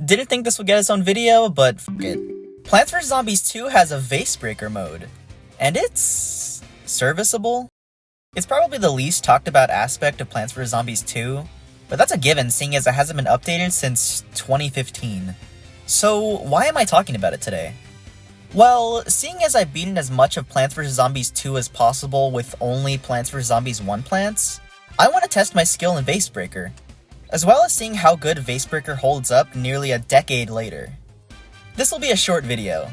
Didn't think this would get its own video, but f*** it. Plants vs. Zombies 2 has a Vasebreaker mode, and it's serviceable. It's probably the least talked about aspect of Plants vs. Zombies 2, but that's a given seeing as it hasn't been updated since 2015. So why am I talking about it today? Well, seeing as I've beaten as much of Plants vs. Zombies 2 as possible with only Plants vs. Zombies 1 plants, I want to test my skill in Vasebreaker, as well as seeing how good Vasebreaker holds up nearly a decade later. This will be a short video.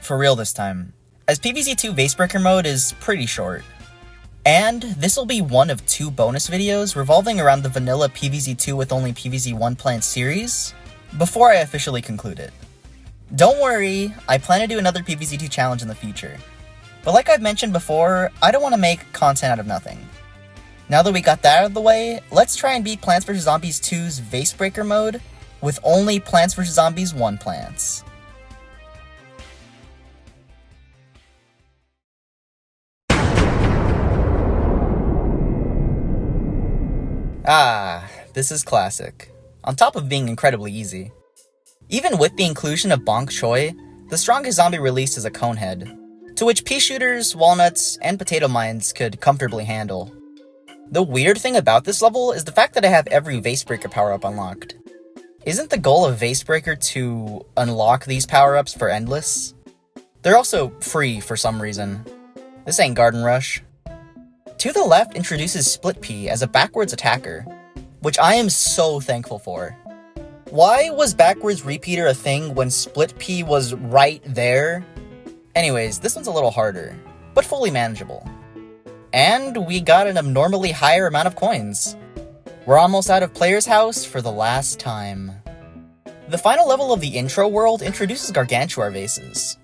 For real this time, as PvZ2 Vasebreaker mode is pretty short. And this will be one of 2 bonus videos revolving around the vanilla PvZ2 with only PvZ1 plant series, before I officially conclude it. Don't worry, I plan to do another PvZ2 challenge in the future. But like I've mentioned before, I don't want to make content out of nothing. Now that we got that out of the way, let's try and beat Plants vs. Zombies 2's Vasebreaker mode with only Plants vs. Zombies 1 plants. This is classic, on top of being incredibly easy. Even with the inclusion of Bonk Choi, the strongest zombie released is a Conehead, to which pea shooters, walnuts, and potato mines could comfortably handle. The weird thing about this level is the fact that I have every Vasebreaker power-up unlocked. Isn't the goal of Vasebreaker to unlock these power-ups for Endless? They're also free for some reason. This ain't Garden Rush. To the left introduces Split Pea as a backwards attacker, which I am so thankful for. Why was backwards repeater a thing when Split Pea was right there? Anyways, this one's a little harder, but fully manageable. And we got an abnormally higher amount of coins. We're almost out of Player's House for the last time. The final level of the intro world introduces Gargantuar vases.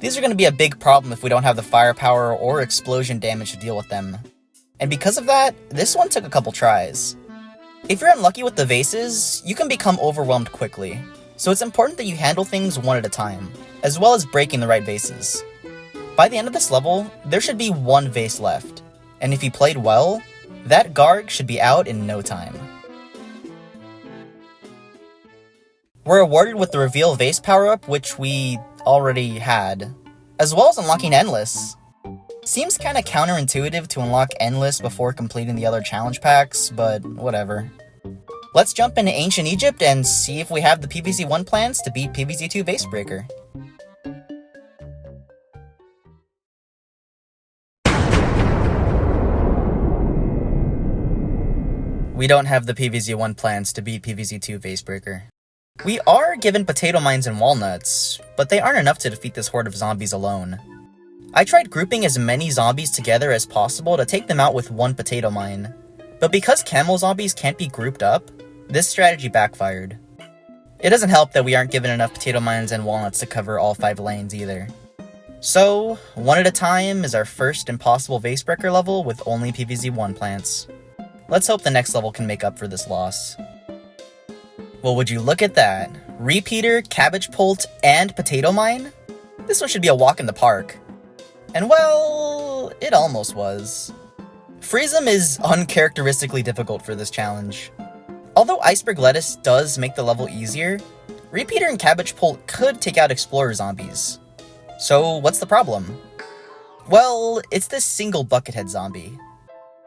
These are going to be a big problem if we don't have the firepower or explosion damage to deal with them. And because of that, this one took a couple tries. If you're unlucky with the vases, you can become overwhelmed quickly, so it's important that you handle things one at a time, as well as breaking the right vases. By the end of this level, there should be 1 vase left, and if you played well, that Garg should be out in no time. We're awarded with the Reveal Vase power-up, which we already had, as well as unlocking Endless. Seems kinda counterintuitive to unlock Endless before completing the other challenge packs, but whatever. Let's jump into Ancient Egypt and see if we have the PvZ1 plans to beat PvZ2 Vasebreaker. We don't have the PvZ1 plans to beat PvZ2 Vasebreaker. We are given potato mines and walnuts, but they aren't enough to defeat this horde of zombies alone. I tried grouping as many zombies together as possible to take them out with 1 potato mine, but because camel zombies can't be grouped up, this strategy backfired. It doesn't help that we aren't given enough potato mines and walnuts to cover all 5 lanes either. So, one at a time is our first impossible Vasebreaker level with only PvZ1 plants. Let's hope the next level can make up for this loss. Well, would you look at that? Repeater, Cabbage Pult, and Potato Mine? This one should be a walk in the park. And well, it almost was. Freezem is uncharacteristically difficult for this challenge. Although Iceberg Lettuce does make the level easier, Repeater and Cabbage Pult could take out Explorer zombies. So what's the problem? Well, it's this single Buckethead zombie.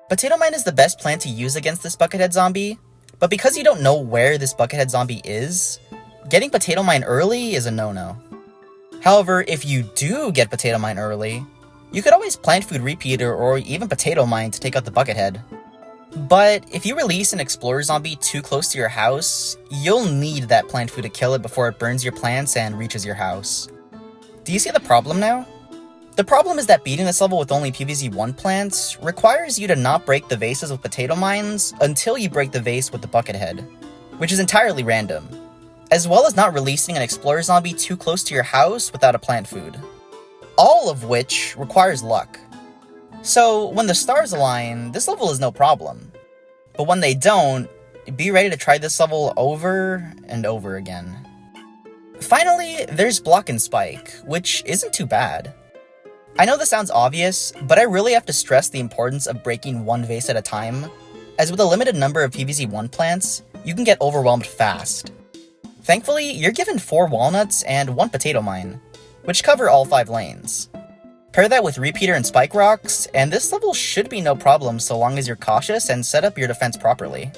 Potato Mine is the best plant to use against this Buckethead zombie, but because you don't know where this Buckethead zombie is, getting Potato Mine early is a no-no. However, if you do get Potato Mine early, you could always Plant Food Repeater or even Potato Mine to take out the Buckethead. But if you release an Explorer zombie too close to your house, you'll need that Plant Food to kill it before it burns your plants and reaches your house. Do you see the problem now? The problem is that beating this level with only PvZ1 plants requires you to not break the vases with potato mines until you break the vase with the Buckethead, which is entirely random, as well as not releasing an Explorer zombie too close to your house without a plant food, all of which requires luck. So when the stars align, this level is no problem, but when they don't, be ready to try this level over and over again. Finally, there's Block and Spike, which isn't too bad. I know this sounds obvious, but I really have to stress the importance of breaking 1 vase at a time, as with a limited number of PvZ1 plants, you can get overwhelmed fast. Thankfully, you're given 4 walnuts and 1 potato mine, which cover all 5 lanes. Pair that with repeater and spike rocks, and this level should be no problem so long as you're cautious and set up your defense properly.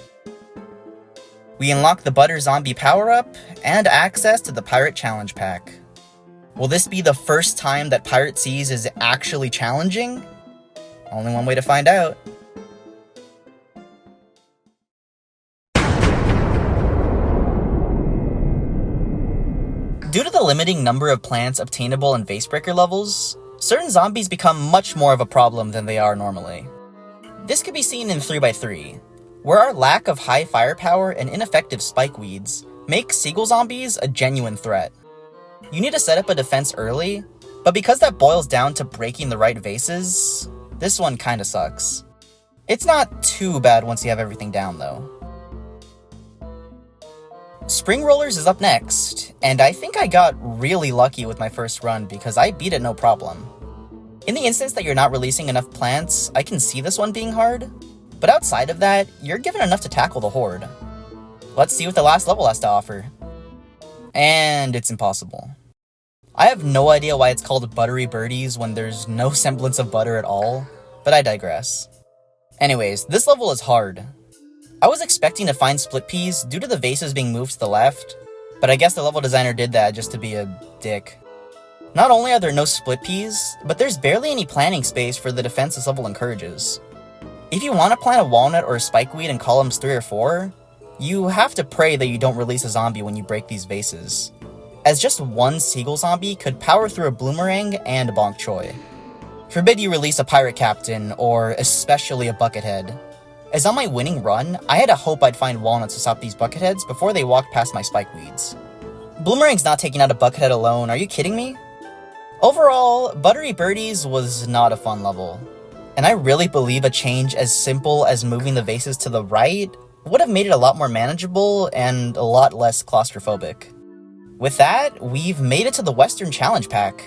We unlock the Butter Zombie power-up, and access to the Pirate Challenge Pack. Will this be the first time that Pirate Seas is actually challenging? Only one way to find out. Due to the limiting number of plants obtainable in Vasebreaker levels, certain zombies become much more of a problem than they are normally. This can be seen in 3x3, where our lack of high firepower and ineffective spike weeds make seagull zombies a genuine threat. You need to set up a defense early, but because that boils down to breaking the right vases, this one kinda sucks. It's not too bad once you have everything down though. Spring Rollers is up next, and I think I got really lucky with my first run because I beat it no problem. In the instance that you're not releasing enough plants, I can see this one being hard, but outside of that, you're given enough to tackle the horde. Let's see what the last level has to offer. And it's impossible. I have no idea why it's called Buttery Birdies when there's no semblance of butter at all, but I digress. Anyways, this level is hard. I was expecting to find split peas due to the vases being moved to the left, but I guess the level designer did that just to be a dick. Not only are there no split peas, but there's barely any planting space for the defense this level encourages. If you want to plant a walnut or a spikeweed in columns 3 or 4, you have to pray that you don't release a zombie when you break these vases, as just one seagull zombie could power through a bloomerang and bonk choi. Forbid you release a pirate captain, or especially a buckethead. As on my winning run, I had to hope I'd find walnuts to stop these bucketheads before they walked past my spikeweeds. Bloomerang's not taking out a buckethead alone, are you kidding me? Overall, Buttery Birdies was not a fun level, and I really believe a change as simple as moving the vases to the right would have made it a lot more manageable and a lot less claustrophobic. With that, we've made it to the Western Challenge Pack.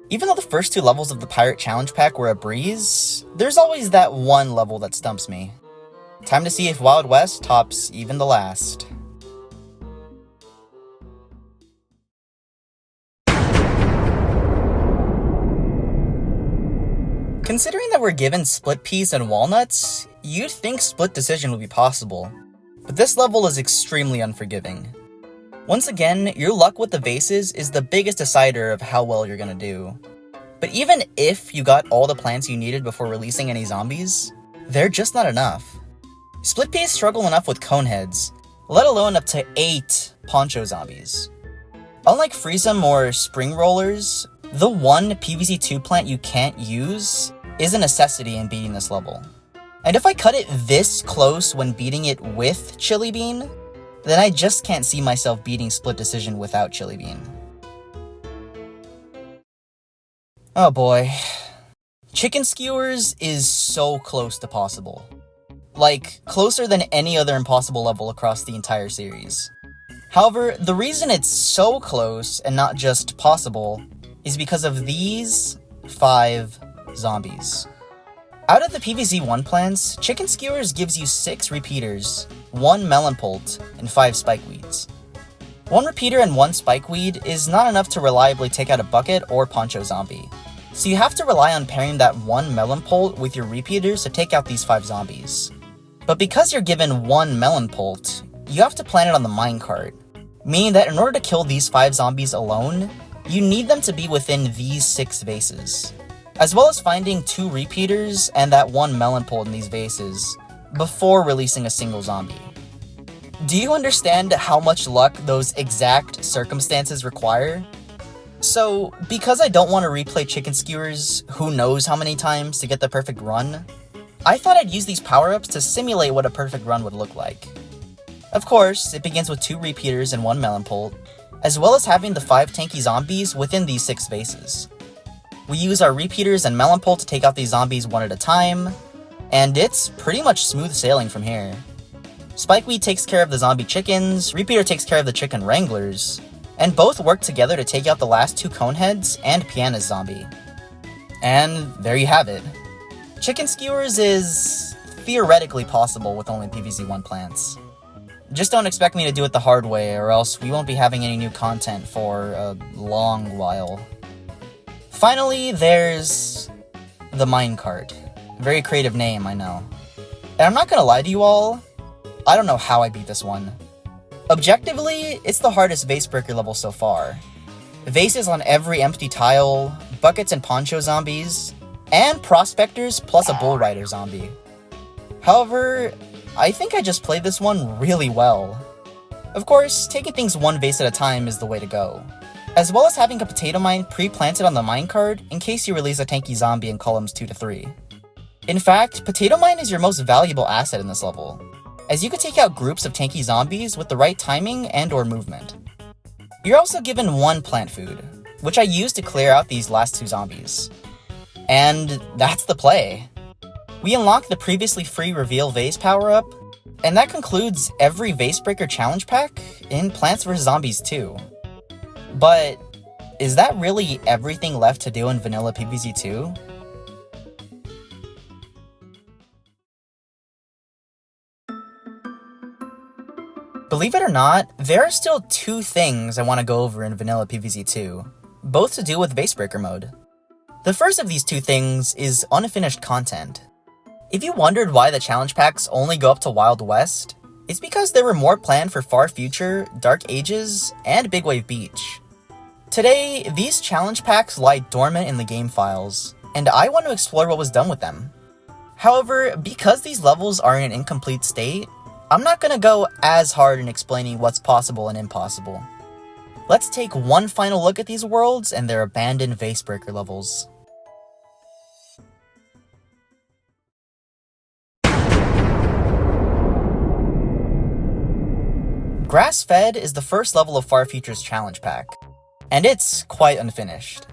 Even though the first 2 levels of the Pirate Challenge Pack were a breeze, there's always that one level that stumps me. Time to see if Wild West tops even the last. Considering that we're given split peas and walnuts, you'd think split decision would be possible, but this level is extremely unforgiving. Once again, your luck with the vases is the biggest decider of how well you're gonna do. But even if you got all the plants you needed before releasing any zombies, they're just not enough. Split peas struggle enough with coneheads, let alone up to 8 poncho zombies. Unlike Freezem or Spring Rollers, the one PvZ2 plant you can't use is a necessity in beating this level. And if I cut it this close when beating it with Chili Bean, then I just can't see myself beating Split Decision without Chili Bean. Oh boy. Chicken Skewers is so close to possible. Like, closer than any other impossible level across the entire series. However, the reason it's so close and not just possible is because of these 5 zombies. Out of the PvZ1 plans, Chicken Skewers gives you 6 repeaters, 1 melon pult, and 5 spikeweeds. 1 repeater and 1 spikeweed is not enough to reliably take out a bucket or poncho zombie, so you have to rely on pairing that 1 melon pult with your repeaters to take out these 5 zombies. But because you're given 1 melon pult, you have to plant it on the minecart, meaning that in order to kill these 5 zombies alone, you need them to be within these 6 vases, as well as finding 2 repeaters and that 1 melon pult in these vases before releasing a single zombie. Do you understand how much luck those exact circumstances require? So, because I don't want to replay Chicken Skewers who knows how many times to get the perfect run, I thought I'd use these power-ups to simulate what a perfect run would look like. Of course, it begins with 2 repeaters and 1 melon pult, as well as having the 5 tanky zombies within these 6 vases. We use our repeaters and melon pult to take out these zombies one at a time, and it's pretty much smooth sailing from here. Spikeweed takes care of the zombie chickens, repeater takes care of the chicken wranglers, and both work together to take out the last 2 coneheads and Piana's zombie. And there you have it. Chicken Skewers is theoretically possible with only PvZ1 plants. Just don't expect me to do it the hard way, or else we won't be having any new content for a long while. Finally, there's the minecart. Very creative name, I know. And I'm not gonna lie to you all, I don't know how I beat this one. Objectively, it's the hardest Vasebreaker level so far. Vases on every empty tile, buckets and poncho zombies, and prospectors plus a bull rider zombie. However, I think I just played this one really well. Of course, taking things one vase at a time is the way to go, as well as having a potato mine pre-planted on the minecart in case you release a tanky zombie in columns 2 to 3. In fact, potato mine is your most valuable asset in this level, as you can take out groups of tanky zombies with the right timing and or movement. You're also given one plant food, which I used to clear out these last 2 zombies. And that's the play. We unlock the previously free reveal vase power-up, and that concludes every Vasebreaker challenge pack in Plants vs. Zombies 2. But is that really everything left to do in vanilla PvZ2? Believe it or not, there are still 2 things I want to go over in vanilla PvZ2, both to do with Vasebreaker mode. The first of these 2 things is unfinished content. If you wondered why the challenge packs only go up to Wild West, it's because there were more planned for Far Future, Dark Ages, and Big Wave Beach. Today, these challenge packs lie dormant in the game files, and I want to explore what was done with them. However, because these levels are in an incomplete state, I'm not gonna go as hard in explaining what's possible and impossible. Let's take one final look at these worlds and their abandoned Vasebreaker levels. Grass-Fed is the first level of Far Future's challenge pack, and it's quite unfinished.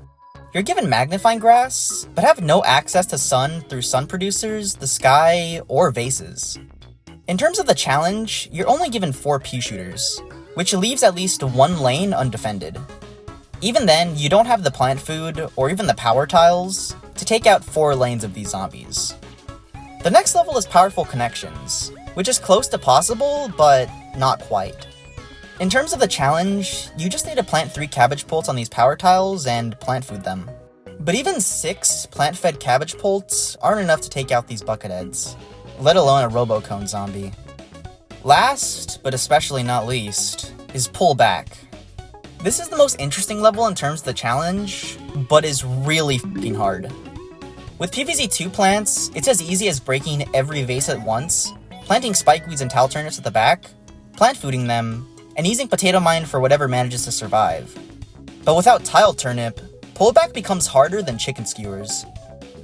You're given magnifying grass, but have no access to sun through sun producers, the sky, or vases. In terms of the challenge, you're only given 4 pew shooters, which leaves at least 1 lane undefended. Even then, you don't have the plant food, or even the power tiles, to take out 4 lanes of these zombies. The next level is Powerful Connections, which is close to possible, but not quite. In terms of the challenge, you just need to plant 3 cabbage pults on these power tiles and plant food them. But even 6 plant-fed cabbage pults aren't enough to take out these bucketheads, let alone a Robocone zombie. Last, but especially not least, is Pull Back. This is the most interesting level in terms of the challenge, but is really f***ing hard. With PvZ2 plants, it's as easy as breaking every vase at once, planting spikeweeds and tile turnips at the back, plant fooding them, and using potato mine for whatever manages to survive. But without tile turnip, pullback becomes harder than chicken skewers.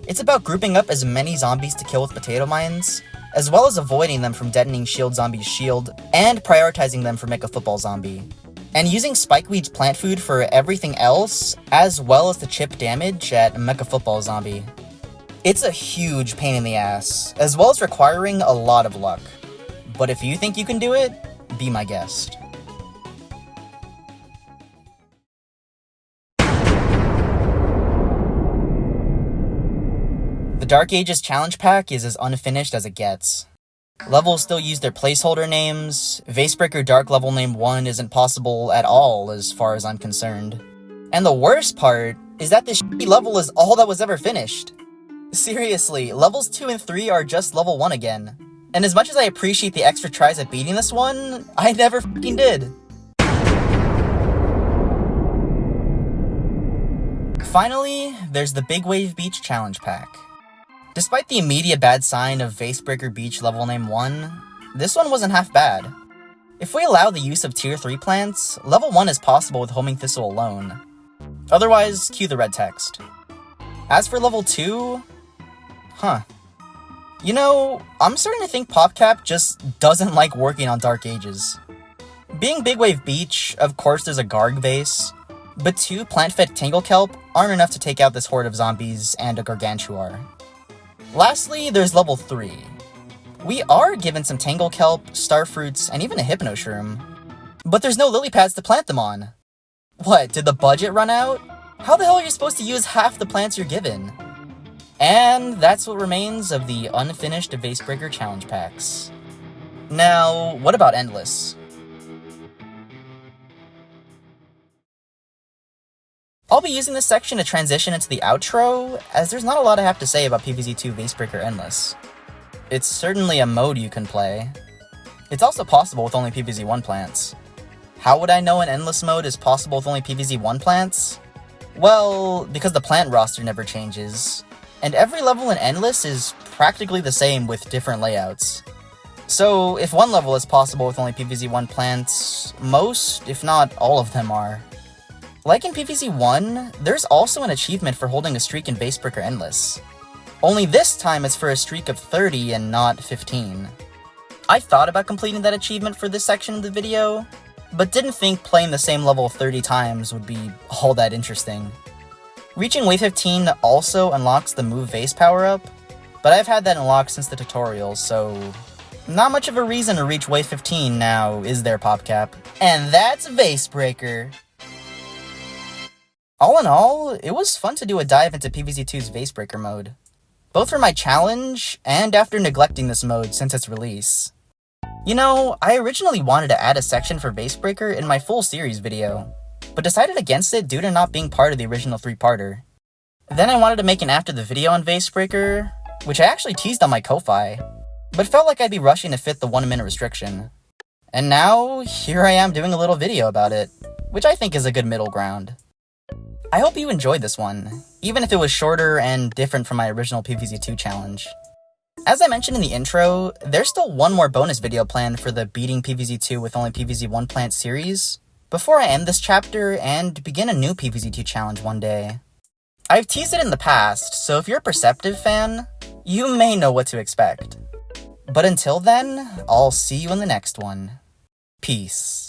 It's about grouping up as many zombies to kill with potato mines, as well as avoiding them from detonating shield zombie's shield, and prioritizing them for Mecha Football Zombie. And using Spikeweed's plant food for everything else, as well as to chip damage at Mecha Football Zombie. It's a huge pain in the ass, as well as requiring a lot of luck. But if you think you can do it, be my guest. The Dark Ages challenge pack is as unfinished as it gets. Levels still use their placeholder names, Vasebreaker Dark Level Name 1 isn't possible at all as far as I'm concerned. And the worst part is that this shitty level is all that was ever finished. Seriously, levels 2 and 3 are just level 1 again. And as much as I appreciate the extra tries at beating this one, I never f***ing did. Finally, there's the Big Wave Beach challenge pack. Despite the immediate bad sign of Vasebreaker Beach level name 1, this one wasn't half bad. If we allow the use of tier 3 plants, level 1 is possible with Homing Thistle alone. Otherwise, cue the red text. As for level 2, you know, I'm starting to think PopCap just doesn't like working on Dark Ages. Being Big Wave Beach, of course there's a Garg vase, but 2 plant-fed Tangle Kelp aren't enough to take out this horde of zombies and a Gargantuar. Lastly, there's level 3. We are given some Tangle Kelp, Starfruits, and even a Hypno Shroom. But there's no lily pads to plant them on. What, did the budget run out? How the hell are you supposed to use half the plants you're given? And that's what remains of the unfinished Vasebreaker challenge packs. Now, what about Endless? I'll be using this section to transition into the outro, as there's not a lot I have to say about PvZ2 Vasebreaker Endless. It's certainly a mode you can play. It's also possible with only PvZ1 plants. How would I know an Endless mode is possible with only PvZ1 plants? Well, because the plant roster never changes, and every level in Endless is practically the same with different layouts. So, if one level is possible with only PvZ1 plants, most, if not all of them are. Like in PvZ1, there's also an achievement for holding a streak in Vasebreaker Endless. Only this time it's for a streak of 30 and not 15. I thought about completing that achievement for this section of the video, but didn't think playing the same level 30 times would be all that interesting. Reaching wave 15 also unlocks the Move Vase power-up, but I've had that unlocked since the tutorial, so not much of a reason to reach wave 15 now, is there, PopCap? And that's Vasebreaker! All in all, it was fun to do a dive into PvZ2's Vasebreaker mode, both for my challenge and after neglecting this mode since its release. You know, I originally wanted to add a section for Vasebreaker in my full series video, but decided against it due to not being part of the original 3-parter. Then I wanted to make an after the video on Vasebreaker, which I actually teased on my Ko-Fi, but felt like I'd be rushing to fit the 1-minute restriction. And now, here I am doing a little video about it, which I think is a good middle ground. I hope you enjoyed this one, even if it was shorter and different from my original PvZ2 challenge. As I mentioned in the intro, there's still one more bonus video planned for the Beating PvZ2 with Only PvZ1 Plant series, before I end this chapter and begin a new PvZ2 challenge one day. I've teased it in the past, so if you're a Perceptive fan, you may know what to expect. But until then, I'll see you in the next one. Peace.